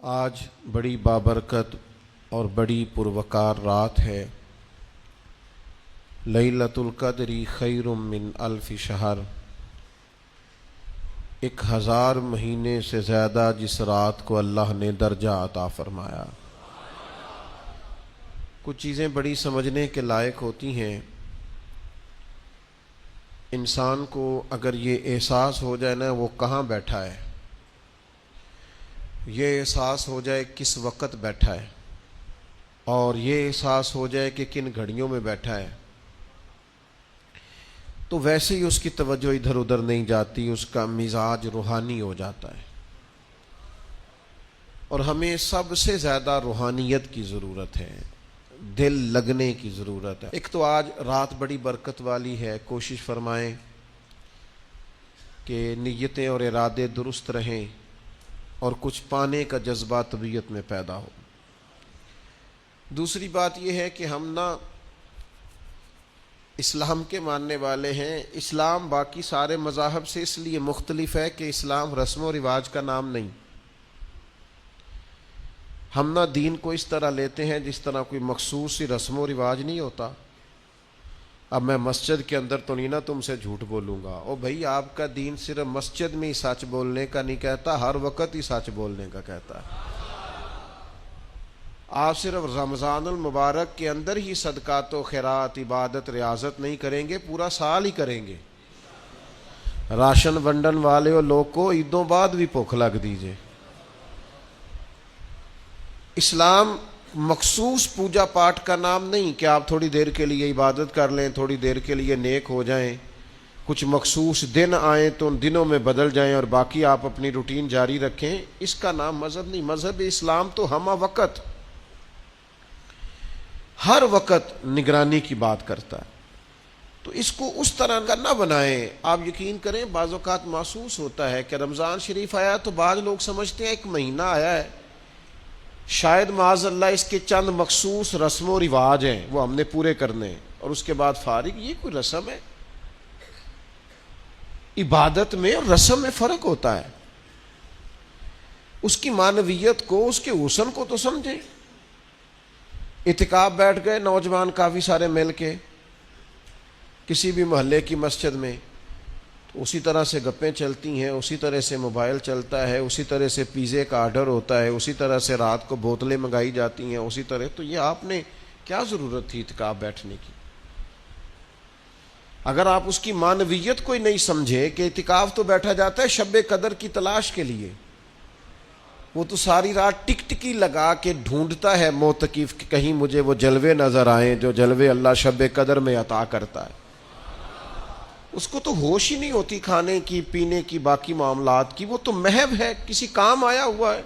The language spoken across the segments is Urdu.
آج بڑی بابرکت اور بڑی پروقار رات ہے۔ لیلۃ القدر خیر من الف شہر، 1000 مہینے سے زیادہ جس رات کو اللہ نے درجہ عطا فرمایا۔ کچھ چیزیں بڑی سمجھنے کے لائق ہوتی ہیں۔ انسان کو اگر یہ احساس ہو جائے نا وہ کہاں بیٹھا ہے، یہ احساس ہو جائے کس وقت بیٹھا ہے، اور یہ احساس ہو جائے کہ کن گھڑیوں میں بیٹھا ہے، تو ویسے ہی اس کی توجہ ادھر ادھر نہیں جاتی، اس کا مزاج روحانی ہو جاتا ہے۔ اور ہمیں سب سے زیادہ روحانیت کی ضرورت ہے، دل لگنے کی ضرورت ہے۔ ایک تو آج رات بڑی برکت والی ہے، کوشش فرمائیں کہ نیتیں اور ارادے درست رہیں اور کچھ پانے کا جذبہ طبیعت میں پیدا ہو۔ دوسری بات یہ ہے کہ ہم نہ اسلام کے ماننے والے ہیں۔ اسلام باقی سارے مذاہب سے اس لیے مختلف ہے کہ اسلام رسم و رواج کا نام نہیں۔ ہم نہ دین کو اس طرح لیتے ہیں جس طرح کوئی مخصوص رسم و رواج نہیں ہوتا۔ اب میں مسجد کے اندر تو نہیں نا تم سے جھوٹ بولوں گا، او بھائی آپ کا دین صرف مسجد میں ہی سچ بولنے کا نہیں کہتا، ہر وقت ہی سچ بولنے کا کہتا ہے۔ آپ صرف رمضان المبارک کے اندر ہی صدقات و خیرات، عبادت، ریاضت نہیں کریں گے، پورا سال ہی کریں گے۔ راشن ونڈن والے اور لوگ کو عیدوں بعد بھی بھوک لگ دیجئے۔ اسلام مخصوص پوجا پاٹ کا نام نہیں کہ آپ تھوڑی دیر کے لیے عبادت کر لیں، تھوڑی دیر کے لیے نیک ہو جائیں، کچھ مخصوص دن آئیں تو ان دنوں میں بدل جائیں اور باقی آپ اپنی روٹین جاری رکھیں۔ اس کا نام مذہب نہیں۔ مذہب اسلام تو ہمہ وقت، ہر وقت نگرانی کی بات کرتا ہے، تو اس کو اس طرح کا نہ بنائیں۔ آپ یقین کریں بعض اوقات محسوس ہوتا ہے کہ رمضان شریف آیا تو بعض لوگ سمجھتے ہیں ایک مہینہ آیا ہے، شاید معاذ اللہ اس کے چند مخصوص رسم و رواج ہیں وہ ہم نے پورے کرنے ہیں اور اس کے بعد فارغ۔ یہ کوئی رسم ہے؟ عبادت میں اور رسم میں فرق ہوتا ہے۔ اس کی معنویت کو، اس کے حسن کو تو سمجھیں۔ اعتکاف بیٹھ گئے نوجوان کافی سارے مل کے کسی بھی محلے کی مسجد میں، تو اسی طرح سے گپیں چلتی ہیں، اسی طرح سے موبائل چلتا ہے، اسی طرح سے پیزے کا آرڈر ہوتا ہے، اسی طرح سے رات کو بوتلیں منگائی جاتی ہیں، اسی طرح۔ تو یہ آپ نے کیا ضرورت تھی اعتکاف بیٹھنے کی؟ اگر آپ اس کی معنویت کو ہی نہیں سمجھے کہ اعتکاف تو بیٹھا جاتا ہے شب قدر کی تلاش کے لیے، وہ تو ساری رات ٹک ٹکی لگا کے ڈھونڈتا ہے معتکف کہ کہیں مجھے وہ جلوے نظر آئیں جو جلوے اللہ شب قدر میں عطا کرتا ہے۔ اس کو تو ہوش ہی نہیں ہوتی کھانے کی، پینے کی، باقی معاملات کی، وہ تو محو ہے، کسی کام آیا ہوا ہے۔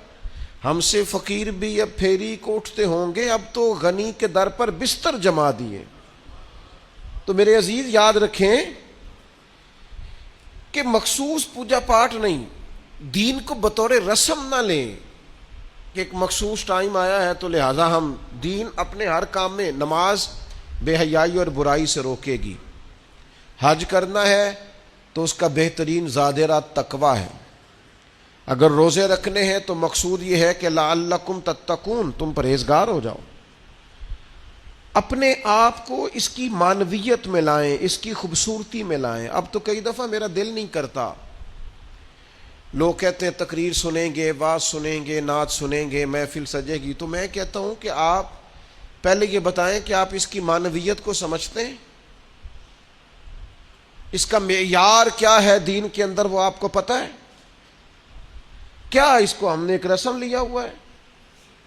ہم سے فقیر بھی اب پھیری کو اٹھتے ہوں گے، اب تو غنی کے در پر بستر جما دیے۔ تو میرے عزیز یاد رکھیں کہ مخصوص پوجا پاٹ نہیں، دین کو بطور رسم نہ لیں کہ ایک مخصوص ٹائم آیا ہے تو لہٰذا ہم دین اپنے ہر کام میں، نماز بے حیائی اور برائی سے روکے گی، حج کرنا ہے تو اس کا بہترین زادرہ تقویٰ ہے، اگر روزے رکھنے ہیں تو مقصود یہ ہے کہ لعلکم تتقون، تم پرہیزگار ہو جاؤ۔ اپنے آپ کو اس کی معنویت میں لائیں، اس کی خوبصورتی میں لائیں۔ اب تو کئی دفعہ میرا دل نہیں کرتا، لوگ کہتے ہیں تقریر سنیں گے، واعظ سنیں گے، نعت سنیں گے، محفل سجے گی، تو میں کہتا ہوں کہ آپ پہلے یہ بتائیں کہ آپ اس کی معنویت کو سمجھتے ہیں؟ اس کا معیار کیا ہے دین کے اندر، وہ آپ کو پتہ ہے؟ کیا اس کو ہم نے ایک رسم لیا ہوا ہے؟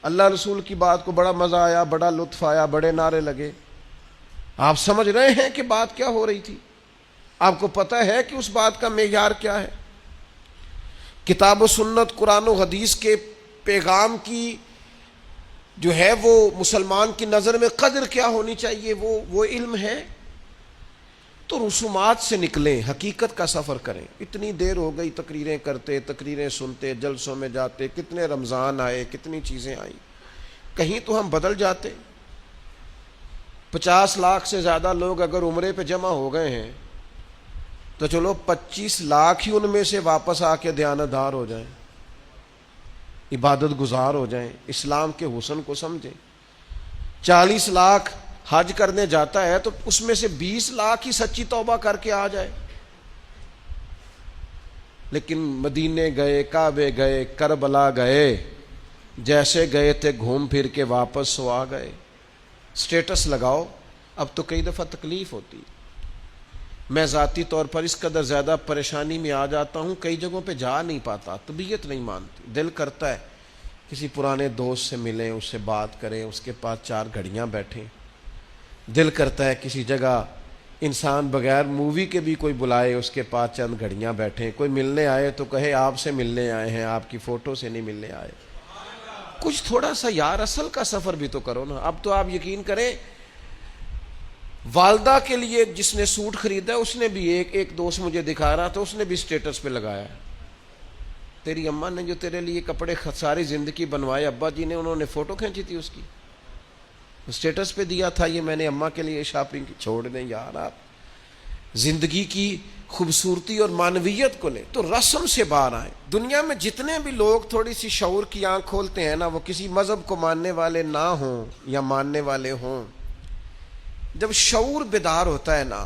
اللہ رسول کی بات کو بڑا مزہ آیا، بڑا لطف آیا، بڑے نعرے لگے۔ آپ سمجھ رہے ہیں کہ بات کیا ہو رہی تھی؟ آپ کو پتہ ہے کہ اس بات کا معیار کیا ہے؟ کتاب و سنت، قرآن و حدیث کے پیغام کی جو ہے وہ مسلمان کی نظر میں قدر کیا ہونی چاہیے، وہ علم ہے؟ تو رسومات سے نکلیں، حقیقت کا سفر کریں۔ اتنی دیر ہو گئی تقریریں کرتے، تقریریں سنتے، جلسوں میں جاتے، کتنے رمضان آئے، کتنی چیزیں آئیں، کہیں تو ہم بدل جاتے۔ 50 لاکھ سے زیادہ لوگ اگر عمرے پہ جمع ہو گئے ہیں تو چلو 25 لاکھ ہی ان میں سے واپس آ کے دیانتدار ہو جائیں۔ عبادت گزار ہو جائیں، اسلام کے حسن کو سمجھیں۔ 40 لاکھ حج کرنے جاتا ہے تو اس میں سے 20 لاکھ ہی سچی توبہ کر کے آ جائے، لیکن مدینے گئے، کعبے گئے، کربلا گئے، جیسے گئے تھے گھوم پھر کے واپس سو آ گئے۔ سٹیٹس لگاؤ۔ اب تو کئی دفعہ تکلیف ہوتی، میں ذاتی طور پر اس قدر زیادہ پریشانی میں آ جاتا ہوں، کئی جگہوں پہ جا نہیں پاتا، طبیعت نہیں مانتی، دل کرتا ہے کسی پرانے دوست سے ملیں، اس سے بات کریں، اس کے پاس 4 گھڑیاں بیٹھیں، دل کرتا ہے کسی جگہ انسان بغیر مووی کے بھی کوئی بلائے، اس کے پاس چند گھڑیاں بیٹھیں، کوئی ملنے آئے تو کہے آپ سے ملنے آئے ہیں، آپ کی فوٹو سے نہیں ملنے آئے۔ کچھ تھوڑا سا یار اصل کا سفر بھی تو کرو نا۔ اب تو آپ یقین کریں، والدہ کے لیے جس نے سوٹ خریدا ہے اس نے بھی ایک دوست مجھے دکھا رہا تھا، اس نے بھی سٹیٹس پہ لگایا ہے، تیری اماں نے جو تیرے لیے کپڑے ساری زندگی بنوائے، ابا جی نے، انہوں نے فوٹو کھینچی تھی اس کی، سٹیٹس پہ دیا تھا، یہ میں نے اماں کے لیے شاپنگ کی۔ چھوڑ دیں یار، آپ زندگی کی خوبصورتی اور معنویت کو لیں تو رسم سے باہر آئیں۔ دنیا میں جتنے بھی لوگ تھوڑی سی شعور کی آنکھ کھولتے ہیں نا، وہ کسی مذہب کو ماننے والے نہ ہوں یا ماننے والے ہوں، جب شعور بیدار ہوتا ہے نا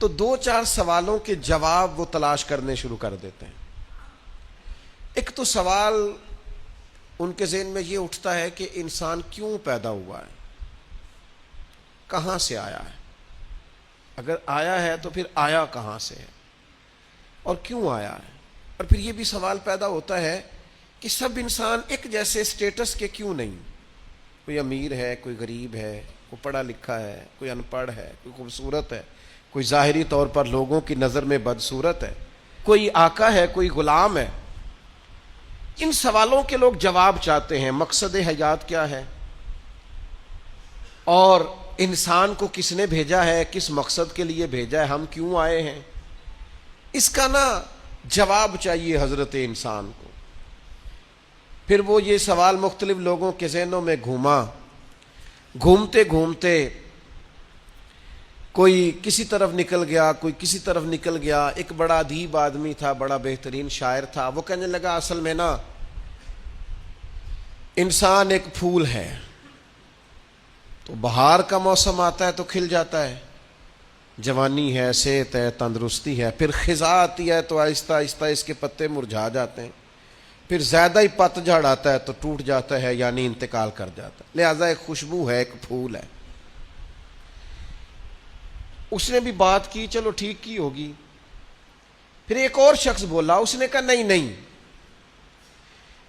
تو 2-4 سوالوں کے جواب وہ تلاش کرنے شروع کر دیتے ہیں۔ ایک تو سوال ان کے ذہن میں یہ اٹھتا ہے کہ انسان کیوں پیدا ہوا ہے، کہاں سے آیا ہے، اگر آیا ہے تو پھر آیا کہاں سے ہے اور کیوں آیا ہے۔ اور پھر یہ بھی سوال پیدا ہوتا ہے کہ سب انسان ایک جیسے سٹیٹس کے کیوں نہیں، کوئی امیر ہے، کوئی غریب ہے، کوئی پڑھا لکھا ہے، کوئی ان پڑھ ہے، کوئی خوبصورت ہے، کوئی ظاہری طور پر لوگوں کی نظر میں بدصورت ہے، کوئی آقا ہے، کوئی غلام ہے۔ ان سوالوں کے لوگ جواب چاہتے ہیں۔ مقصد حیات کیا ہے اور انسان کو کس نے بھیجا ہے، کس مقصد کے لیے بھیجا ہے، ہم کیوں آئے ہیں، اس کا نا جواب چاہیے حضرت انسان کو۔ پھر وہ یہ سوال مختلف لوگوں کے ذہنوں میں گھومتے گھومتے کوئی کسی طرف نکل گیا، کوئی کسی طرف نکل گیا۔ ایک بڑا ادیب آدمی تھا، بڑا بہترین شاعر تھا، وہ کہنے لگا اصل میں نا انسان ایک پھول ہے، تو بہار کا موسم آتا ہے تو کھل جاتا ہے، جوانی ہے، صحت ہے، تندرستی ہے، پھر خزاں آتی ہے تو آہستہ آہستہ اس کے پتے مرجھا جاتے ہیں، پھر زیادہ ہی پتجھڑ آتا ہے تو ٹوٹ جاتا ہے، یعنی انتقال کر جاتا ہے، لہذا ایک خوشبو ہے، ایک پھول ہے۔ اس نے بھی بات کی، چلو ٹھیک کی ہوگی۔ پھر ایک اور شخص بولا، اس نے کہا نہیں،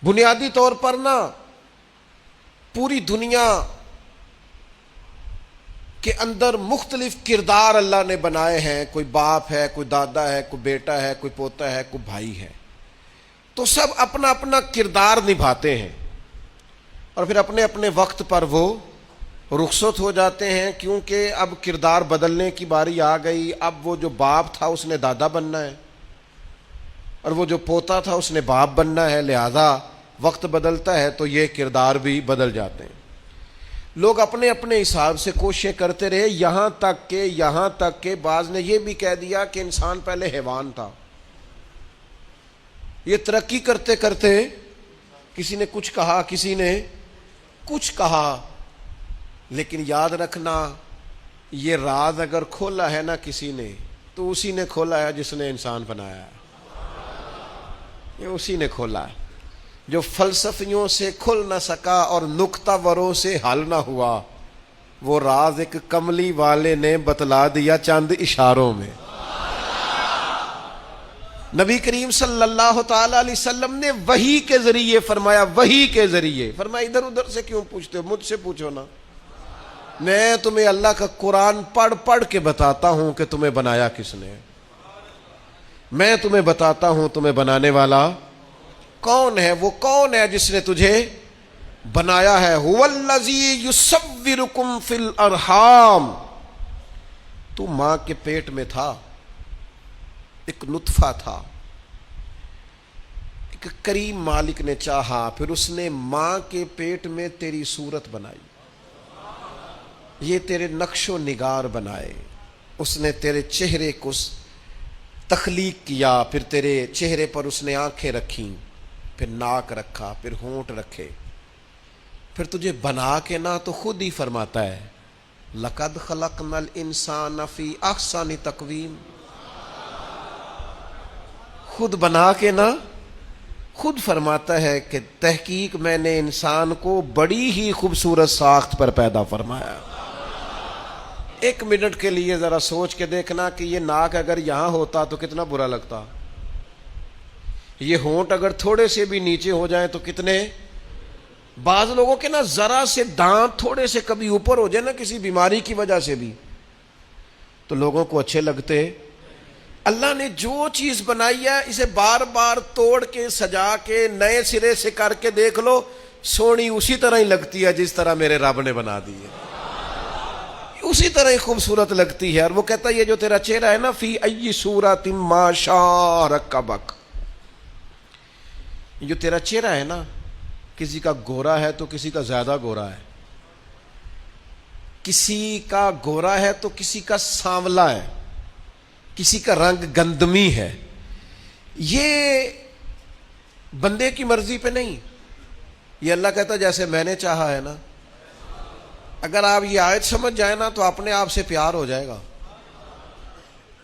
بنیادی طور پر نا پوری دنیا کے اندر مختلف کردار اللہ نے بنائے ہیں، کوئی باپ ہے، کوئی دادا ہے، کوئی بیٹا ہے، کوئی پوتا ہے، کوئی بھائی ہے، تو سب اپنا اپنا کردار نبھاتے ہیں اور پھر اپنے اپنے وقت پر وہ رخصت ہو جاتے ہیں، کیونکہ اب کردار بدلنے کی باری آ گئی۔ اب وہ جو باپ تھا اس نے دادا بننا ہے اور وہ جو پوتا تھا اس نے باپ بننا ہے، لہذا وقت بدلتا ہے تو یہ کردار بھی بدل جاتے ہیں۔ لوگ اپنے اپنے حساب سے کوششیں کرتے رہے، یہاں تک کہ بعض نے یہ بھی کہہ دیا کہ انسان پہلے حیوان تھا۔ یہ ترقی کرتے کرتے کسی نے کچھ کہا، کسی نے کچھ کہا، لیکن یاد رکھنا یہ راز اگر کھولا ہے نا کسی نے تو اسی نے کھولا ہے جس نے انسان بنایا ہے، یہ اسی نے کھولا ہے۔ جو فلسفیوں سے کھل نہ سکا اور نکتہ وروں سے حل نہ ہوا، وہ راز ایک کملی والے نے بتلا دیا چند اشاروں میں۔ نبی کریم صلی اللہ تعالی علیہ وسلم نے وحی کے ذریعے فرمایا، وحی کے ذریعے فرمایا، ادھر ادھر سے کیوں پوچھتے ہو، مجھ سے پوچھو نا، میں تمہیں اللہ کا قرآن پڑھ پڑھ کے بتاتا ہوں کہ تمہیں بنایا کس نے، میں تمہیں بتاتا ہوں تمہیں بنانے والا کون ہے، وہ کون ہے جس نے تجھے بنایا ہے۔ هو الذی یصورکم فی الارحام، تو ماں کے پیٹ میں تھا، ایک نطفہ تھا، ایک کریم مالک نے چاہا، پھر اس نے ماں کے پیٹ میں تیری صورت بنائی، یہ تیرے نقش و نگار بنائے، اس نے تیرے چہرے کو تخلیق کیا، پھر تیرے چہرے پر اس نے آنکھیں رکھیں، پھر ناک رکھا، پھر ہونٹ رکھے، پھر تجھے بنا کے نہ تو خود ہی فرماتا ہے لقد خلقنا الانسان فی احسن تقویم، خود بنا کے نہ خود فرماتا ہے کہ تحقیق میں نے انسان کو بڑی ہی خوبصورت ساخت پر پیدا فرمایا۔ ایک منٹ کے لیے ذرا سوچ کے دیکھنا کہ یہ ناک اگر یہاں ہوتا تو کتنا برا لگتا، یہ ہونٹ اگر تھوڑے سے بھی نیچے ہو جائیں تو کتنے، بعض لوگوں کے نا ذرا سے دانت تھوڑے سے کبھی اوپر ہو جائے نا کسی بیماری کی وجہ سے بھی تو لوگوں کو اچھے لگتے۔ اللہ نے جو چیز بنائی ہے اسے بار بار توڑ کے سجا کے نئے سرے سے کر کے دیکھ لو، سونی اسی طرح ہی لگتی ہے جس طرح میرے رب نے بنا دی ہے، اسی طرح ہی خوبصورت لگتی ہے۔ اور وہ کہتا ہے یہ جو تیرا چہرہ ہے نا فی ای صورت ما شاء رکبک، یہ جو تیرا چہرہ ہے نا کسی کا گورا ہے تو کسی کا زیادہ گورا ہے، کسی کا گورا ہے تو کسی کا سانولا ہے، کسی کا رنگ گندمی ہے، یہ بندے کی مرضی پہ نہیں، یہ اللہ کہتا ہے جیسے میں نے چاہا ہے نا۔ اگر آپ یہ آیت سمجھ جائیں نا تو اپنے آپ سے پیار ہو جائے گا،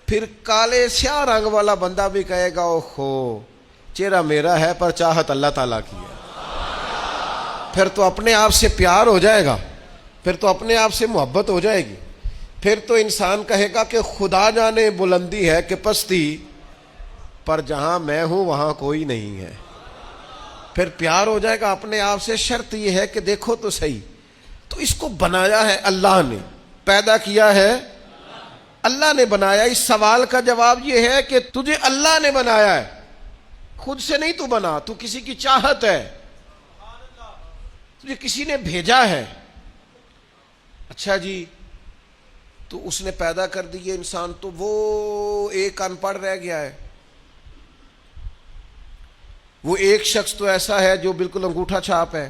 پھر کالے سیاہ رنگ والا بندہ بھی کہے گا اوہو چہرہ میرا ہے پر چاہت اللہ تعالیٰ کی ہے، پھر تو اپنے آپ سے پیار ہو جائے گا، پھر تو اپنے آپ سے محبت ہو جائے گی، پھر تو انسان کہے گا کہ خدا جانے بلندی ہے کہ پستی، پر جہاں میں ہوں وہاں کوئی نہیں ہے، پھر پیار ہو جائے گا اپنے آپ سے۔ شرط یہ ہے کہ دیکھو تو صحیح، تو اس کو بنایا ہے اللہ نے، پیدا کیا ہے اللہ نے بنایا۔ اس سوال کا جواب یہ ہے کہ تجھے اللہ نے بنایا ہے، خود سے نہیں تو بنا، تو کسی کی چاہت ہے، تجھے کسی نے بھیجا ہے۔ اچھا جی، تو اس نے پیدا کر دی انسان، تو وہ ایک ان پڑھ رہ گیا ہے، وہ ایک شخص تو ایسا ہے جو بالکل انگوٹھا چھاپ ہے،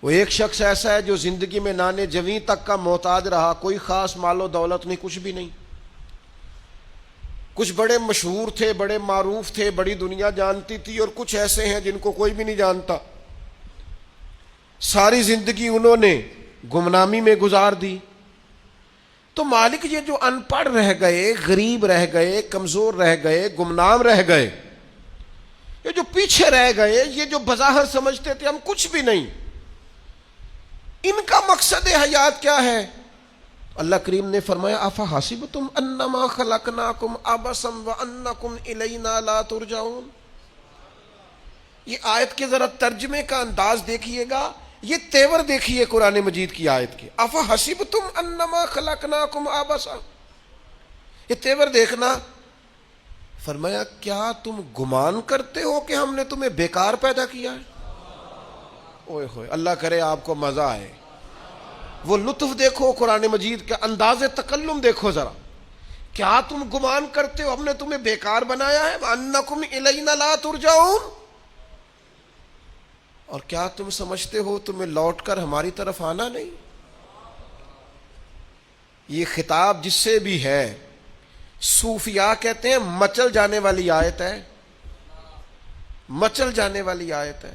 وہ ایک شخص ایسا ہے جو زندگی میں نانے جویں تک کا محتاج رہا، کوئی خاص مال و دولت نہیں، کچھ بھی نہیں۔ کچھ بڑے مشہور تھے، بڑے معروف تھے، بڑی دنیا جانتی تھی، اور کچھ ایسے ہیں جن کو کوئی بھی نہیں جانتا۔ ساری زندگی انہوں نے گمنامی میں گزار دی۔ تو مالک یہ جو ان پڑھ رہ گئے، غریب رہ گئے، کمزور رہ گئے، گمنام رہ گئے، یہ جو پیچھے رہ گئے، یہ جو بظاہر سمجھتے تھے ہم کچھ بھی نہیں، ان کا مقصد حیات کیا ہے؟ اللہ کریم نے فرمایا افحسبتم انما خلقناکم عبثا وانکم الینا لا ترجعون۔ یہ آیت کے ذرا ترجمے کا انداز دیکھیے گا، یہ تیور دیکھیے قرآن مجید کی آیت کے، افحسبتم انما خلقناکم عبثا، یہ تیور دیکھنا۔ فرمایا کیا تم گمان کرتے ہو کہ ہم نے تمہیں بیکار پیدا کیا ہے؟ اوئے ہوئے، اللہ کرے آپ کو مزہ آئے، وہ لطف دیکھو قرآن مجید کا انداز تکلم دیکھو ذرا۔ کیا تم گمان کرتے ہو ہم نے تمہیں بیکار بنایا ہے؟ وَأَنَّكُمْ إِلَيْنَا لَا تُرْجَعُونَ، اور کیا تم سمجھتے ہو تمہیں لوٹ کر ہماری طرف آنا نہیں؟ یہ خطاب جس سے بھی ہے، صوفیاء کہتے ہیں مچل جانے والی آیت ہے، مچل جانے والی آیت ہے۔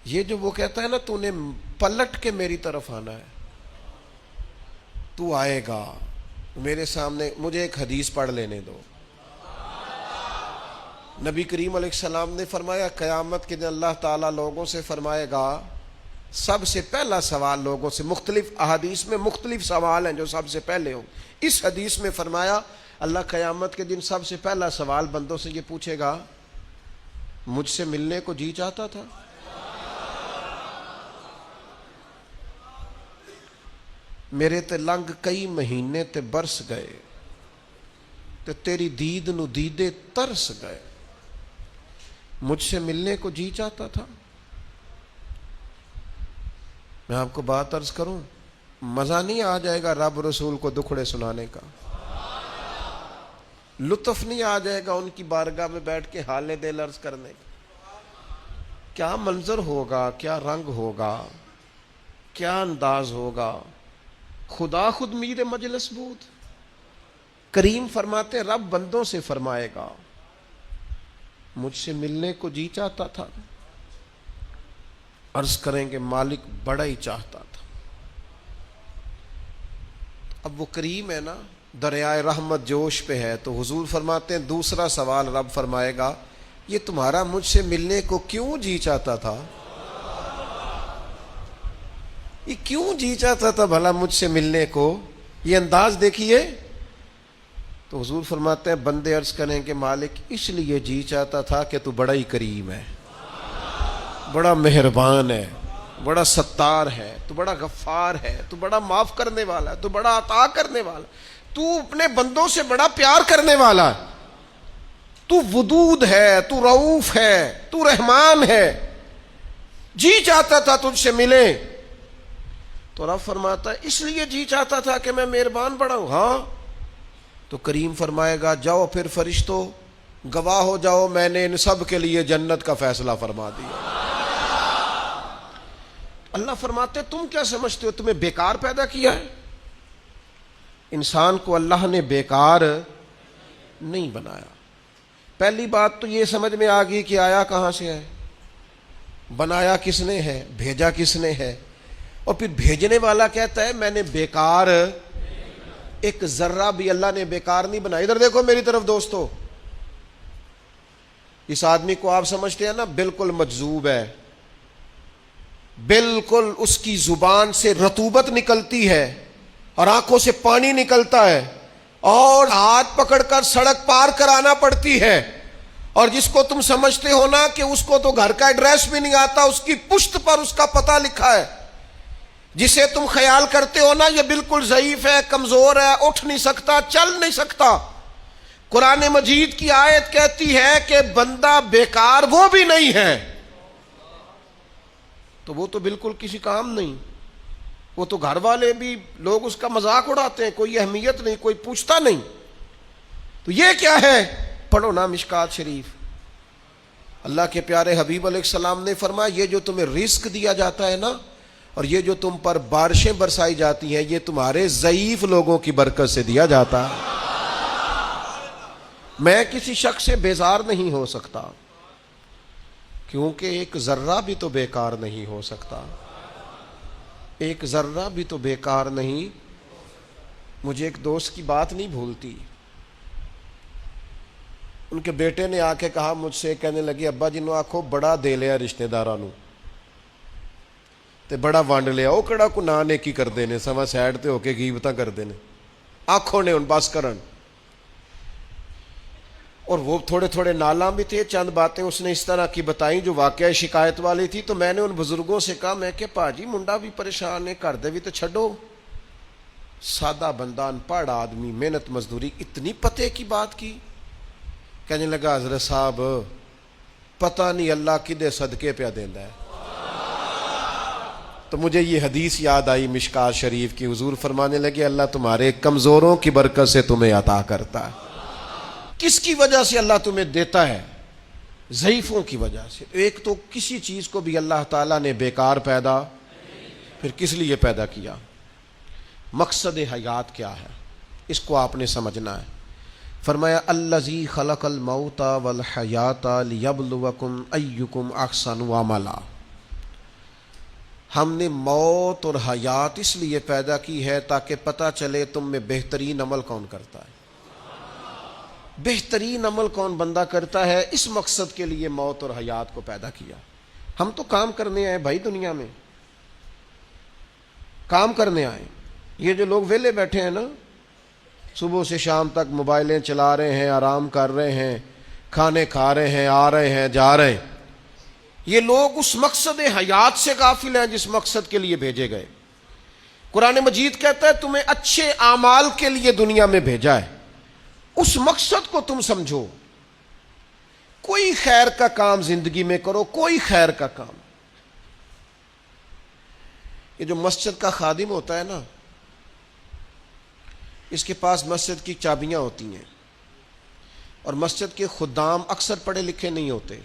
یہ جو وہ کہتا ہے نا تو نے پلٹ کے میری طرف آنا ہے، تو آئے گا میرے سامنے، مجھے ایک حدیث پڑھ لینے دو۔ نبی کریم علیہ السلام نے فرمایا قیامت کے دن اللہ تعالیٰ لوگوں سے فرمائے گا، سب سے پہلا سوال لوگوں سے، مختلف احادیث میں مختلف سوال ہیں جو سب سے پہلے ہوں۔ اس حدیث میں فرمایا اللہ قیامت کے دن سب سے پہلا سوال بندوں سے یہ پوچھے گا مجھ سے ملنے کو جی چاہتا تھا؟ میرے تے لنگ کئی مہینے تے برس گئے تے تیری دید نو دیدے ترس گئے، مجھ سے ملنے کو جی چاہتا تھا؟ میں آپ کو بات عرض کروں، مزہ نہیں آ جائے گا رب رسول کو دکھڑے سنانے کا؟ لطف نہیں آ جائے گا ان کی بارگاہ میں بیٹھ کے حال دل عرض کرنے کا؟ کیا منظر ہوگا، کیا رنگ ہوگا، کیا انداز ہوگا؟ خدا خود میر مجلس بود۔ کریم فرماتے رب بندوں سے فرمائے گا مجھ سے ملنے کو جی چاہتا تھا؟ عرض کریں کہ مالک بڑا ہی چاہتا تھا۔ اب وہ کریم ہے نا، دریائے رحمت جوش پہ ہے، تو حضور فرماتے ہیں دوسرا سوال رب فرمائے گا، یہ تمہارا مجھ سے ملنے کو کیوں جی چاہتا تھا؟ یہ کیوں جی چاہتا تھا بھلا مجھ سے ملنے کو؟ یہ انداز دیکھیے۔ تو حضور فرماتے ہیں بندے عرض کریں کہ مالک اس لیے جی چاہتا تھا کہ تو بڑا ہی کریم ہے، بڑا مہربان ہے، بڑا ستار ہے، تو بڑا غفار ہے، تو بڑا معاف کرنے والا ہے، تو بڑا عطا کرنے والا، تو اپنے بندوں سے بڑا پیار کرنے والا ہے، تو ودود ہے، تو رؤوف ہے، تو رحمان ہے، جی چاہتا تھا تجھ سے ملے۔ تو رب فرماتا ہے اس لیے جی چاہتا تھا کہ میں مہربان بڑا ہوں؟ ہاں۔ تو کریم فرمائے گا جاؤ پھر فرشتوں گواہ ہو جاؤ، میں نے ان سب کے لیے جنت کا فیصلہ فرما دیا۔ اللہ فرماتے تم کیا سمجھتے ہو تمہیں بیکار پیدا کیا ہے؟ انسان کو اللہ نے بیکار نہیں بنایا۔ پہلی بات تو یہ سمجھ میں آ گئی کہ آیا کہاں سے ہے، بنایا کس نے ہے، بھیجا کس نے ہے، اور پھر بھیجنے والا کہتا ہے میں نے بیکار، ایک ذرہ بھی اللہ نے بیکار نہیں بنایا۔ ادھر دیکھو میری طرف دوستو، اس آدمی کو آپ سمجھتے ہیں نا بالکل مجذوب ہے، بالکل اس کی زبان سے رطوبت نکلتی ہے اور آنکھوں سے پانی نکلتا ہے اور ہاتھ پکڑ کر سڑک پار کرانا پڑتی ہے، اور جس کو تم سمجھتے ہو نا کہ اس کو تو گھر کا ایڈریس بھی نہیں آتا، اس کی پشت پر اس کا پتہ لکھا ہے، جسے تم خیال کرتے ہو نا یہ بالکل ضعیف ہے، کمزور ہے، اٹھ نہیں سکتا، چل نہیں سکتا، قرآن مجید کی آیت کہتی ہے کہ بندہ بیکار وہ بھی نہیں ہے، تو وہ تو بالکل کسی کام نہیں، وہ تو گھر والے بھی لوگ اس کا مذاق اڑاتے ہیں، کوئی اہمیت نہیں، کوئی پوچھتا نہیں۔ تو یہ کیا ہے؟ پڑھو نا مشکات شریف، اللہ کے پیارے حبیب علیہ السلام نے فرمایا یہ جو تمہیں رزق دیا جاتا ہے نا، اور یہ جو تم پر بارشیں برسائی جاتی ہیں، یہ تمہارے ضعیف لوگوں کی برکت سے دیا جاتا ہے۔ میں کسی شخص سے بیزار نہیں ہو سکتا، کیونکہ ایک ذرہ بھی تو بیکار نہیں ہو سکتا، ایک ذرہ بھی تو بیکار نہیں۔ مجھے ایک دوست کی بات نہیں بھولتی، ان کے بیٹے نے آ کے کہا مجھ سے، کہنے لگے ابا جی نو آکھو بڑا دے لیا رشتہ داراں نو تے بڑا ونڈ لیا، وہ کہڑا کو نہ نیکی کردے نے، سوا سائڈ تے ہو کے غیبتاں کردے نے، آنکھوں نے ان بس کرن۔ اور وہ تھوڑے تھوڑے نالاں بھی تھے، چند باتیں اس نے اس طرح کی بتائیں جو واقعہ شکایت والی تھی، تو میں نے ان بزرگوں سے کہا میں کہ پاجی منڈا بھی پریشان ہے، گھر دے بھی تو چھڈو، سادہ بندہ انپڑھ آدمی محنت مزدوری، اتنی پتے کی بات کی؟ کہنے لگا حضرت صاحب پتہ نہیں اللہ کدے صدقے پہ دیندا ہے۔ تو مجھے یہ حدیث یاد آئی مشکات شریف کی، حضور فرمانے لگے اللہ تمہارے کمزوروں کی برکت سے تمہیں عطا کرتا ہے۔ کس کی وجہ سے اللہ تمہیں دیتا ہے؟ ضعیفوں کی وجہ سے۔ ایک تو کسی چیز کو بھی اللہ تعالیٰ نے بیکار پیدا، پھر کس لیے پیدا کیا، مقصد حیات کیا ہے، اس کو آپ نے سمجھنا ہے۔ فرمایا الذی خلق الموت والحیات لیبلوکم ایکم احسن عملا، ہم نے موت اور حیات اس لیے پیدا کی ہے تاکہ پتہ چلے تم میں بہترین عمل کون کرتا ہے، بہترین عمل کون بندہ کرتا ہے، اس مقصد کے لیے موت اور حیات کو پیدا کیا۔ ہم تو کام کرنے آئے بھائی، دنیا میں کام کرنے آئے۔ یہ جو لوگ ویلے بیٹھے ہیں نا، صبح سے شام تک موبائلیں چلا رہے ہیں، آرام کر رہے ہیں، کھانے کھا رہے ہیں، آ رہے ہیں جا رہے ہیں، یہ لوگ اس مقصد حیات سے غافل ہیں جس مقصد کے لیے بھیجے گئے۔ قرآن مجید کہتا ہے تمہیں اچھے اعمال کے لیے دنیا میں بھیجا ہے، اس مقصد کو تم سمجھو، کوئی خیر کا کام زندگی میں کرو، کوئی خیر کا کام۔ یہ جو مسجد کا خادم ہوتا ہے نا، اس کے پاس مسجد کی چابیاں ہوتی ہیں، اور مسجد کے خدام اکثر پڑھے لکھے نہیں ہوتے،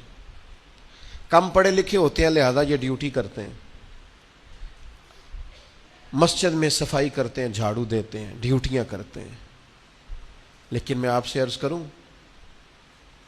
کم پڑھے لکھے ہوتے ہیں، لہذا یہ ڈیوٹی کرتے ہیں، مسجد میں صفائی کرتے ہیں، جھاڑو دیتے ہیں، ڈیوٹیاں کرتے ہیں۔ لیکن میں آپ سے عرض کروں،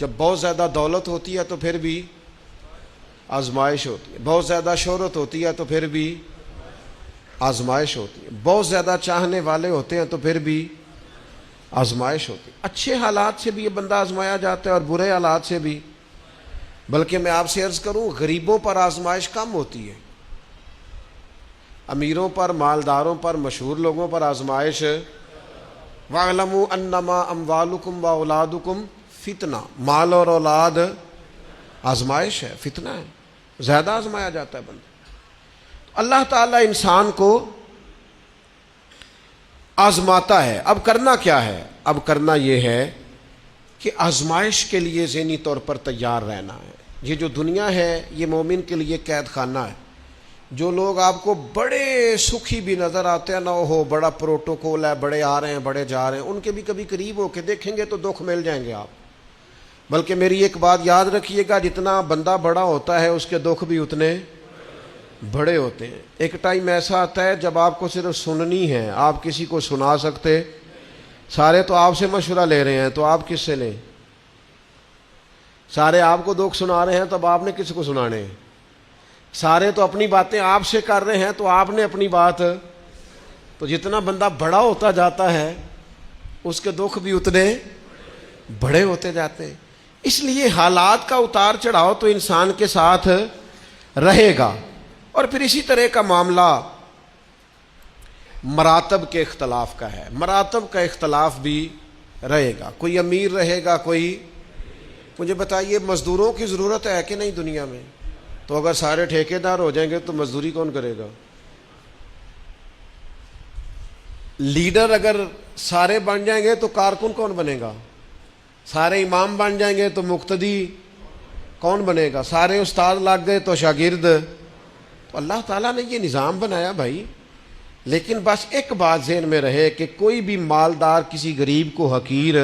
جب بہت زیادہ دولت ہوتی ہے تو پھر بھی آزمائش ہوتی ہے، بہت زیادہ شہرت ہوتی ہے تو پھر بھی آزمائش ہوتی ہے، بہت زیادہ چاہنے والے ہوتے ہیں تو پھر بھی آزمائش ہوتی ہے۔ اچھے حالات سے بھی یہ بندہ آزمایا جاتا ہے اور برے حالات سے بھی، بلکہ میں آپ سے عرض کروں غریبوں پر آزمائش کم ہوتی ہے، امیروں پر، مالداروں پر، مشہور لوگوں پر آزمائش۔ وَاعْلَمُوا أَنَّمَا أَمْوَالُكُمْ وَأَوْلَادُكُمْ فتنہ، مال اور اولاد آزمائش ہے، فتنہ ہے، زیادہ آزمایا جاتا ہے بندہ۔ اللہ تعالیٰ انسان کو آزماتا ہے۔ اب کرنا کیا ہے؟ اب کرنا یہ ہے کہ آزمائش کے لیے ذہنی طور پر تیار رہنا ہے۔ یہ جو دنیا ہے یہ مومن کے لیے قید خانہ ہے۔ جو لوگ آپ کو بڑے سکھی بھی نظر آتے ہیں، نہ ہو بڑا پروٹوکول ہے، بڑے آ رہے ہیں بڑے جا رہے ہیں، ان کے بھی کبھی قریب ہو کے دیکھیں گے تو دکھ مل جائیں گے آپ۔ بلکہ میری ایک بات یاد رکھیے گا، جتنا بندہ بڑا ہوتا ہے اس کے دکھ بھی اتنے بڑے ہوتے ہیں۔ ایک ٹائم ایسا آتا ہے جب آپ کو صرف سننی ہے، آپ کسی کو سنا سکتے، سارے تو آپ سے مشورہ لے رہے ہیں تو آپ کس سے لیں؟ سارے آپ کو دکھ سنا رہے ہیں تو اب آپ نے کس کو سنانے ہیں؟ سارے تو اپنی باتیں آپ سے کر رہے ہیں تو آپ نے اپنی بات، تو جتنا بندہ بڑا ہوتا جاتا ہے اس کے دکھ بھی اتنے بڑے ہوتے جاتے ہیں۔ اس لیے حالات کا اتار چڑھاؤ تو انسان کے ساتھ رہے گا، اور پھر اسی طرح کا معاملہ مراتب کے اختلاف کا ہے، مراتب کا اختلاف بھی رہے گا، کوئی امیر رہے گا کوئی۔ مجھے بتائیے مزدوروں کی ضرورت ہے کہ نہیں دنیا میں؟ تو اگر سارے ٹھیکیدار ہو جائیں گے تو مزدوری کون کرے گا؟ لیڈر اگر سارے بن جائیں گے تو کارکن کون بنے گا؟ سارے امام بن جائیں گے تو مقتدی کون بنے گا؟ سارے استاد لگ گئے تو شاگرد۔ تو اللہ تعالیٰ نے یہ نظام بنایا بھائی، لیکن بس ایک بات ذہن میں رہے کہ کوئی بھی مالدار کسی غریب کو حقیر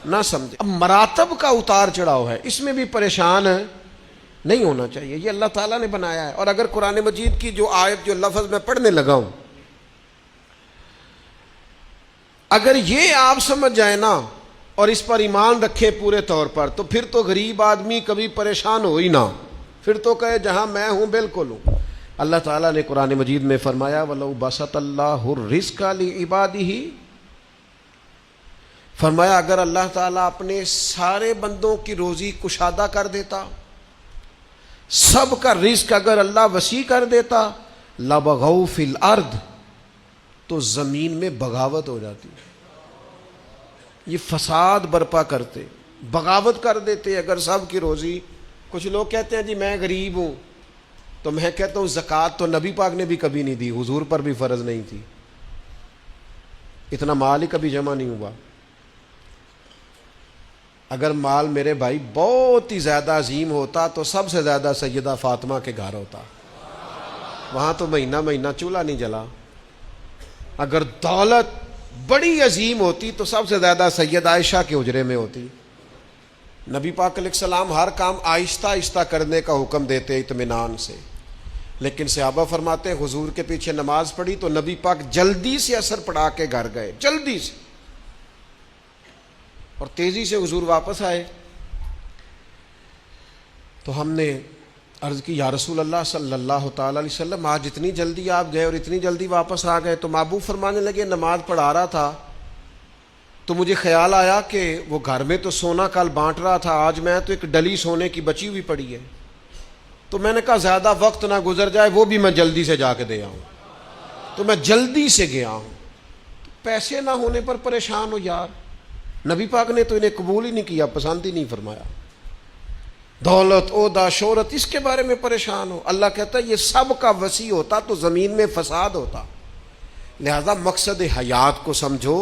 نہ سمجھے۔ اب مراتب کا اتار چڑھاؤ ہے، اس میں بھی پریشان نہیں ہونا چاہیے، یہ اللہ تعالیٰ نے بنایا ہے۔ اور اگر قرآن مجید کی جو آیت جو لفظ میں پڑھنے لگا ہوں، اگر یہ آپ سمجھ جائیں نا اور اس پر ایمان رکھیں پورے طور پر، تو پھر تو غریب آدمی کبھی پریشان ہو ہی نہ، پھر تو کہے جہاں میں ہوں بالکل ہوں۔ اللہ تعالیٰ نے قرآن مجید میں فرمایا وَلَوْ بَسَطَ اللَّهُ الرِّزْقَ لِعِبَادِهِ، فرمایا اگر اللہ تعالیٰ اپنے سارے بندوں کی روزی کشادہ کر دیتا، سب کا رزق اگر اللہ وسیع کر دیتا، لَبَغَوْا فِي الْأَرْضِ، تو زمین میں بغاوت ہو جاتی، یہ فساد برپا کرتے، بغاوت کر دیتے اگر سب کی روزی۔ کچھ لوگ کہتے ہیں جی میں غریب ہوں، تو میں کہتا ہوں زکوٰۃ تو نبی پاک نے بھی کبھی نہیں دی، حضور پر بھی فرض نہیں تھی، اتنا مال ہی کبھی جمع نہیں ہوا۔ اگر مال میرے بھائی بہت ہی زیادہ عظیم ہوتا تو سب سے زیادہ سیدہ فاطمہ کے گھر ہوتا، وہاں تو مہینہ مہینہ چولہا نہیں جلا۔ اگر دولت بڑی عظیم ہوتی تو سب سے زیادہ سید عائشہ کے حجرے میں ہوتی۔ نبی پاک علیہ السلام ہر کام آہستہ آہستہ کرنے کا حکم دیتے اطمینان سے، لیکن صحابہ فرماتے ہیں حضور کے پیچھے نماز پڑھی تو نبی پاک جلدی سے اثر پڑھا کے گھر گئے، جلدی سے، اور تیزی سے حضور واپس آئے۔ تو ہم نے عرض کی یا رسول اللہ صلی اللہ تعالی علیہ وسلم آج اتنی جلدی آپ گئے اور اتنی جلدی واپس آ گئے؟ تو محبوب فرمانے لگے نماز پڑھا رہا تھا تو مجھے خیال آیا کہ وہ گھر میں تو سونا کل بانٹ رہا تھا، آج میں تو ایک ڈلی سونے کی بچی ہوئی پڑی ہے، تو میں نے کہا زیادہ وقت نہ گزر جائے، وہ بھی میں جلدی سے جا کے دے آؤں، تو میں جلدی سے گیا ہوں۔ پیسے نہ ہونے پر پریشان ہو یار، نبی پاک نے تو انہیں قبول ہی نہیں کیا، پسند ہی نہیں فرمایا۔ دولت، عہدہ، شہرت، اس کے بارے میں پریشان ہو، اللہ کہتا ہے یہ سب کا وسیع ہوتا تو زمین میں فساد ہوتا۔ لہذا مقصد حیات کو سمجھو،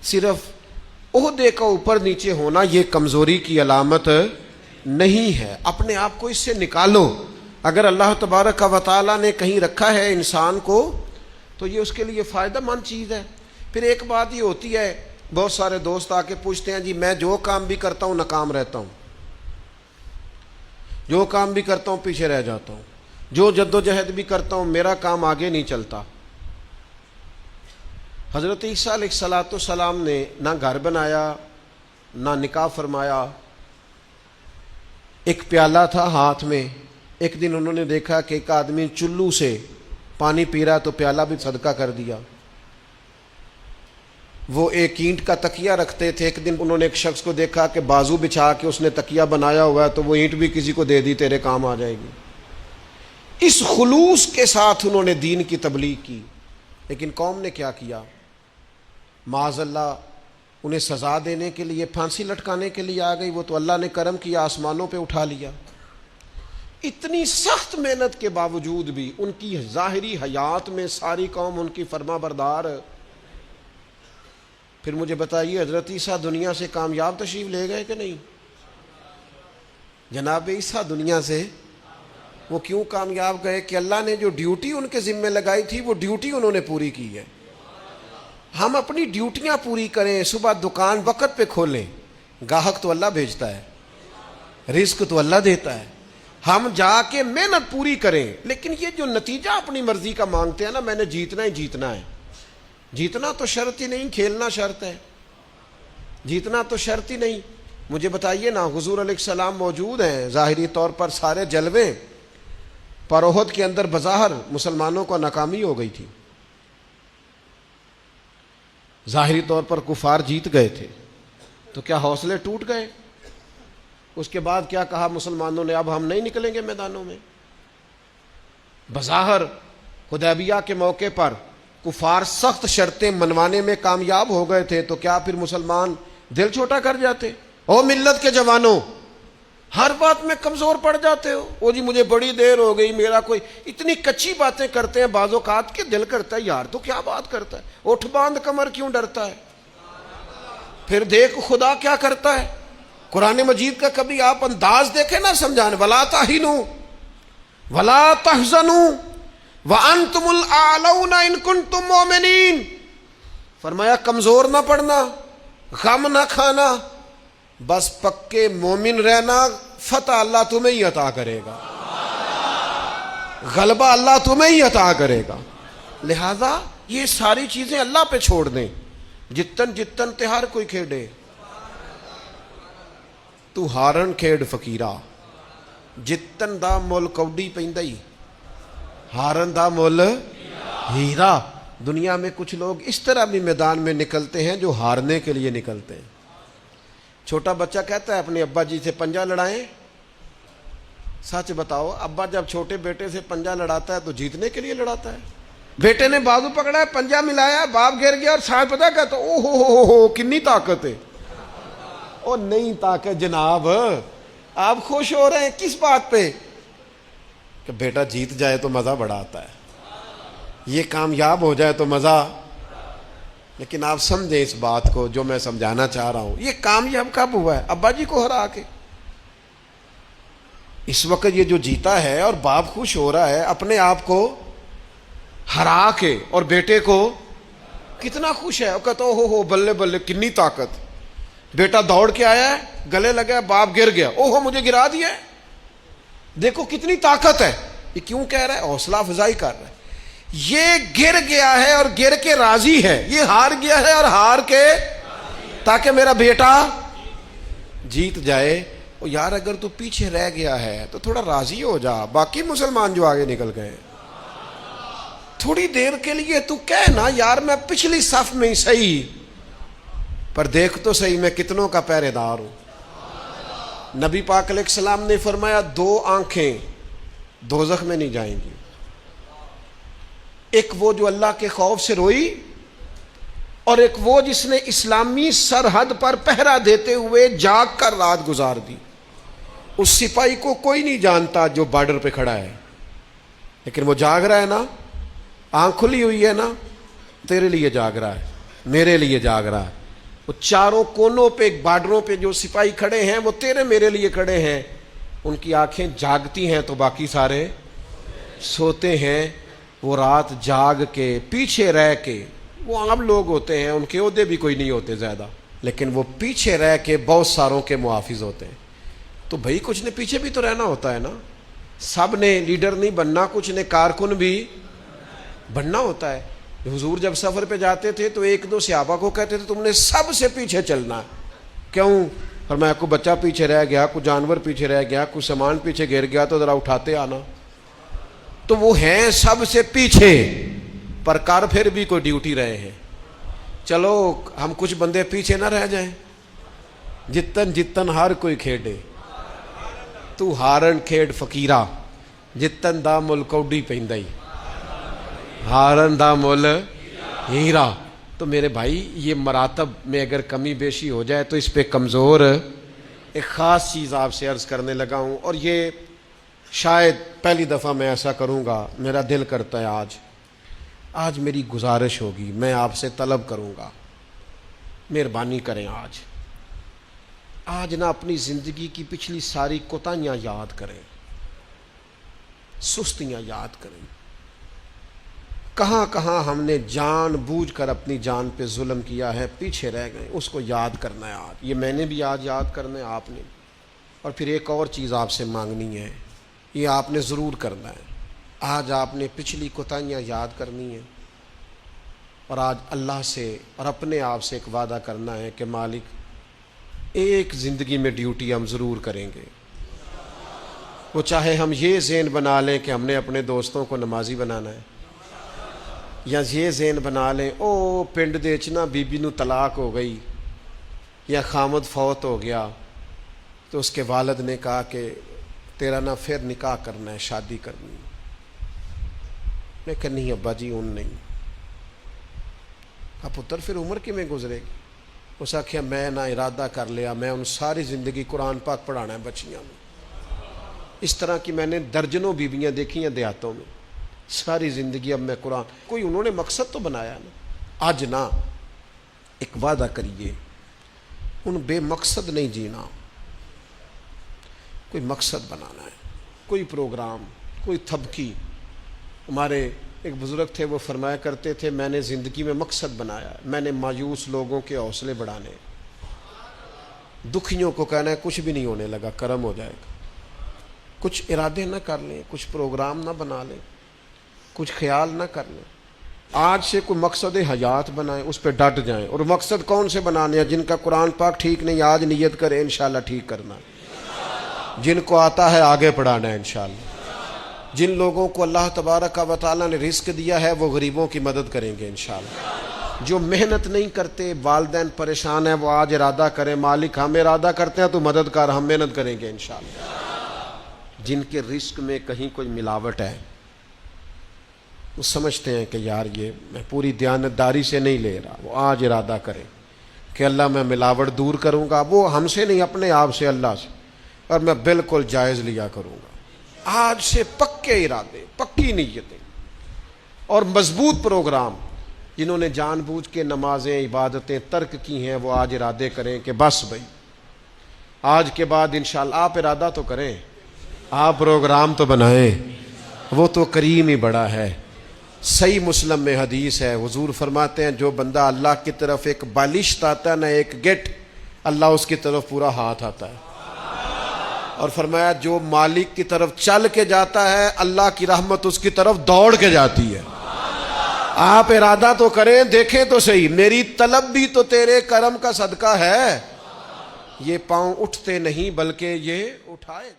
صرف عہدے کا اوپر نیچے ہونا یہ کمزوری کی علامت نہیں ہے، اپنے آپ کو اس سے نکالو۔ اگر اللہ تبارک و تعالیٰ نے کہیں رکھا ہے انسان کو تو یہ اس کے لیے فائدہ مند چیز ہے۔ پھر ایک بات یہ ہوتی ہے، بہت سارے دوست آ کے پوچھتے ہیں جی میں جو کام بھی کرتا ہوں ناکام رہتا ہوں، جو کام بھی کرتا ہوں پیچھے رہ جاتا ہوں، جو جدوجہد بھی کرتا ہوں میرا کام آگے نہیں چلتا۔ حضرت عیسیٰ علیہ السلام نے نہ گھر بنایا، نہ نکاح فرمایا، ایک پیالہ تھا ہاتھ میں. ایک دن انہوں نے دیکھا کہ ایک آدمی چلو سے پانی پی رہا تو پیالہ بھی صدقہ کر دیا. وہ ایک اینٹ کا تکیہ رکھتے تھے. ایک دن انہوں نے ایک شخص کو دیکھا کہ بازو بچھا کے اس نے تکیہ بنایا ہوا ہے تو وہ اینٹ بھی کسی کو دے دی, تیرے کام آ جائے گی. اس خلوص کے ساتھ انہوں نے دین کی تبلیغ کی. لیکن قوم نے کیا کیا؟ معاذ اللہ انہیں سزا دینے کے لیے, پھانسی لٹکانے کے لیے آ گئی. وہ تو اللہ نے کرم کیا, آسمانوں پہ اٹھا لیا. اتنی سخت محنت کے باوجود بھی ان کی ظاہری حیات میں ساری قوم ان کی فرما بردار. پھر مجھے بتائیے, حضرت عیسیٰ دنیا سے کامیاب تشریف لے گئے کہ نہیں؟ جناب عیسیٰ دنیا سے وہ کیوں کامیاب گئے کہ اللہ نے جو ڈیوٹی ان کے ذمہ لگائی تھی وہ ڈیوٹی انہوں نے پوری کی ہے. ہم اپنی ڈیوٹیاں پوری کریں, صبح دکان وقت پہ کھولیں. گاہک تو اللہ بھیجتا ہے, رزق تو اللہ دیتا ہے. ہم جا کے محنت پوری کریں. لیکن یہ جو نتیجہ اپنی مرضی کا مانگتے ہیں نا, میں نے جیتنا ہی جیتنا ہے. جیتنا تو شرط ہی نہیں, کھیلنا شرط ہے. جیتنا تو شرط ہی نہیں. مجھے بتائیے نا, حضور علیہ السلام موجود ہیں, ظاہری طور پر سارے جلوے, پر احد کے اندر بظاہر مسلمانوں کو ناکامی ہو گئی تھی. ظاہری طور پر کفار جیت گئے تھے, تو کیا حوصلے ٹوٹ گئے؟ اس کے بعد کیا کہا مسلمانوں نے, اب ہم نہیں نکلیں گے میدانوں میں. بظاہر حدیبیہ کے موقع پر کفار سخت شرطیں منوانے میں کامیاب ہو گئے تھے, تو کیا پھر مسلمان دل چھوٹا کر جاتے؟ او ملت کے جوانوں, ہر بات میں کمزور پڑ جاتے ہو. او جی مجھے بڑی دیر ہو گئی, میرا کوئی اتنی کچی باتیں کرتے ہیں بعض اوقات کے دل کرتا ہے یار تو کیا بات کرتا ہے, اٹھ باندھ کمر کیوں ڈرتا ہے. پھر دیکھ خدا کیا کرتا ہے. قرآن مجید کا کبھی آپ انداز دیکھیں نا سمجھانے, ولا تہنوا ولا تحزنوا وانتم الاعلون ان کنتم مؤمنین. فرمایا کمزور نہ پڑنا, غم نہ کھانا, بس پکے مومن رہنا. فتح اللہ تمہیں ہی عطا کرے گا, غلبہ اللہ تمہیں ہی عطا کرے گا. لہذا یہ ساری چیزیں اللہ پہ چھوڑ دیں. جتن جتن تہار کوئی کھیڑے, تو ہارن کھیڑ فقیرا, جتن دا مول کوڈی پیندائی, ہارن دا مول ہیرا. دنیا میں کچھ لوگ اس طرح بھی میدان میں نکلتے ہیں جو ہارنے کے لیے نکلتے ہیں. چھوٹا بچہ کہتا ہے اپنے ابا جی سے پنجہ لڑائیں. سچ بتاؤ, ابا جب چھوٹے بیٹے سے پنجہ لڑاتا ہے تو جیتنے کے لیے لڑاتا ہے؟ بیٹے نے بازو پکڑا ہے, پنجہ ملایا, باپ گر گیا اور ساتھ پتا کہتا او ہو کنی طاقت ہے. او نہیں طاقت جناب, آپ خوش ہو رہے ہیں کس بات پہ کہ بیٹا جیت جائے تو مزہ بڑا آتا ہے, یہ کامیاب ہو جائے تو مزہ. لیکن آپ سمجھیں اس بات کو جو میں سمجھانا چاہ رہا ہوں. یہ کامیاب کب ہوا ہے؟ ابا جی کو ہرا کے. اس وقت یہ جو جیتا ہے اور باپ خوش ہو رہا ہے اپنے آپ کو ہرا کے, اور بیٹے کو کتنا خوش ہے, وہ کہتا ہو بلے بلے کنی طاقت. بیٹا دوڑ کے آیا ہے, گلے لگا, باپ گر گیا, او مجھے گرا دیا, دیکھو کتنی طاقت ہے. یہ کیوں کہہ رہا ہے؟ حوصلہ افزائی کر رہا ہے. یہ گر گیا ہے اور گر کے راضی ہے, یہ ہار گیا ہے اور ہار کے, تاکہ میرا بیٹا جیت جائے. او یار اگر تو پیچھے رہ گیا ہے تو تھوڑا راضی ہو جا. باقی مسلمان جو آگے نکل گئے, تھوڑی دیر کے لیے تو کہنا یار میں پچھلی صف میں ہی صحیح, پر دیکھ تو صحیح میں کتنوں کا پہرے دار ہوں. نبی پاک علیہ السلام نے فرمایا 2 آنکھیں دوزخ میں نہیں جائیں گی. ایک وہ جو اللہ کے خوف سے روئی, اور ایک وہ جس نے اسلامی سرحد پر پہرا دیتے ہوئے جاگ کر رات گزار دی. اس سپاہی کو کوئی نہیں جانتا جو بارڈر پہ کھڑا ہے, لیکن وہ جاگ رہا ہے نا, آنکھ کھلی ہوئی ہے نا, تیرے لیے جاگ رہا ہے, میرے لیے جاگ رہا ہے. وہ چاروں کونوں پہ بارڈروں پہ جو سپاہی کھڑے ہیں وہ تیرے میرے لیے کھڑے ہیں. ان کی آنکھیں جاگتی ہیں تو باقی سارے سوتے ہیں. وہ رات جاگ کے پیچھے رہ کے, وہ عام لوگ ہوتے ہیں, ان کے عہدے بھی کوئی نہیں ہوتے زیادہ, لیکن وہ پیچھے رہ کے بہت ساروں کے محافظ ہوتے ہیں. تو بھائی کچھ نے پیچھے بھی تو رہنا ہوتا ہے نا, سب نے لیڈر نہیں بننا, کچھ نے کارکن بھی بننا ہوتا ہے. حضور جب سفر پہ جاتے تھے تو 1-2 صحابہ کو کہتے تھے تم نے سب سے پیچھے چلنا ہے. کیوں؟ فرمایا کوئی بچہ پیچھے رہ گیا، کوئی جانور پیچھے رہ گیا، کوئی سامان پیچھے گر گیا تو ذرا اٹھاتے آنا. تو وہ ہیں سب سے پیچھے، پر کر پھر بھی کوئی ڈیوٹی رہے ہیں. چلو ہم کچھ بندے پیچھے نہ رہ جائیں. جتن جتن ہر کوئی کھیڈے، تو ہارن کھیڈ فقیرہ، جتن دا مل کوڈی پیندا ہی، ہارن دا مل ہیرا. تو میرے بھائی یہ مراتب میں اگر کمی بیشی ہو جائے تو اس پہ کمزور. ایک خاص چیز آپ سے عرض کرنے لگا ہوں، اور یہ شاید پہلی دفعہ میں ایسا کروں گا. میرا دل کرتا ہے آج میری گزارش ہوگی، میں آپ سے طلب کروں گا، مہربانی کریں آج نہ اپنی زندگی کی پچھلی ساری کوتاہیاں یاد کریں، سستیاں یاد کریں. کہاں کہاں ہم نے جان بوجھ کر اپنی جان پہ ظلم کیا ہے، پیچھے رہ گئے، اس کو یاد کرنا ہے آج. یہ میں نے بھی آج یاد کرنا ہے، آپ نے. اور پھر ایک اور چیز آپ سے مانگنی ہے، یہ آپ نے ضرور کرنا ہے. آج آپ نے پچھلی کوتاہیاں یاد کرنی ہے، اور آج اللہ سے اور اپنے آپ سے ایک وعدہ کرنا ہے کہ مالک ایک زندگی میں ڈیوٹی ہم ضرور کریں گے. وہ چاہے ہم یہ ذہن بنا لیں کہ ہم نے اپنے دوستوں کو نمازی بنانا ہے، یا یہ ذہن بنا لیں او پنڈ دے وچ نا بی بی نو طلاق ہو گئی یا خامد فوت ہو گیا تو اس کے والد نے کہا کہ تیرا نا پھر نکاح کرنا ہے، شادی کرنی ہے. میں کہ نہیں ابا جی ان نہیں. کہا پتر پھر عمر کی میں گزرے گی؟ اس آخیا میں نہ ارادہ کر لیا، میں ان ساری زندگی قرآن پاک پڑھانا ہے بچیاں میں. اس طرح کی میں نے درجنوں بیویاں دیکھی ہیں دیہاتوں میں، ساری زندگی اب میں قرآن. کوئی انہوں نے مقصد تو بنایا نا. آج نہ ایک وعدہ کریے، ان بے مقصد نہیں جینا، کوئی مقصد بنانا ہے، کوئی پروگرام، کوئی تھبکی. ہمارے ایک بزرگ تھے، وہ فرمایا کرتے تھے میں نے زندگی میں مقصد بنایا ہے، میں نے مایوس لوگوں کے حوصلے بڑھانے، دکھیوں کو کہنا ہے کچھ بھی نہیں ہونے لگا، کرم ہو جائے گا. کچھ ارادے نہ کر لیں، کچھ پروگرام نہ بنا لیں، کچھ خیال نہ کر لیں. آج سے کوئی مقصد حیات بنائیں، اس پہ ڈٹ جائیں. اور مقصد کون سے بنانے ہیں؟ جن کا قرآن پاک ٹھیک نہیں آج نیت کریں انشاءاللہ ٹھیک کرنا. جن کو آتا ہے آگے پڑھانا ہے انشاءاللہ. جن لوگوں کو اللہ تبارک و تعالیٰ نے رزق دیا ہے وہ غریبوں کی مدد کریں گے انشاءاللہ. جو محنت نہیں کرتے، والدین پریشان ہیں، وہ آج ارادہ کریں مالک ہم ارادہ کرتے ہیں تو مدد کر، ہم محنت کریں گے انشاءاللہ. جن کے رزق میں کہیں کوئی ملاوٹ ہے، وہ سمجھتے ہیں کہ یار یہ میں پوری دیانتداری سے نہیں لے رہا، وہ آج ارادہ کریں کہ اللہ میں ملاوٹ دور کروں گا. وہ ہم سے نہیں، اپنے آپ سے، اللہ سے، اور میں بالکل جائز لیا کروں گا. آج سے پکے ارادے، پکی نیتیں اور مضبوط پروگرام. جنہوں نے جان بوجھ کے نمازیں عبادتیں ترک کی ہیں وہ آج ارادے کریں کہ بس بھائی آج کے بعد انشاءاللہ. آپ ارادہ تو کریں، آپ پروگرام تو بنائیں، وہ تو کریم ہی بڑا ہے. صحیح مسلم میں حدیث ہے، حضور فرماتے ہیں جو بندہ اللہ کی طرف ایک بالشت آتا ہے نہ ایک گٹ، اللہ اس کی طرف پورا ہاتھ آتا ہے. اور فرمایا جو مالک کی طرف چل کے جاتا ہے اللہ کی رحمت اس کی طرف دوڑ کے جاتی ہے. آپ ارادہ تو کریں، دیکھیں تو صحیح، میری طلب بھی تو تیرے کرم کا صدقہ ہے. یہ پاؤں اٹھتے نہیں بلکہ یہ اٹھائے.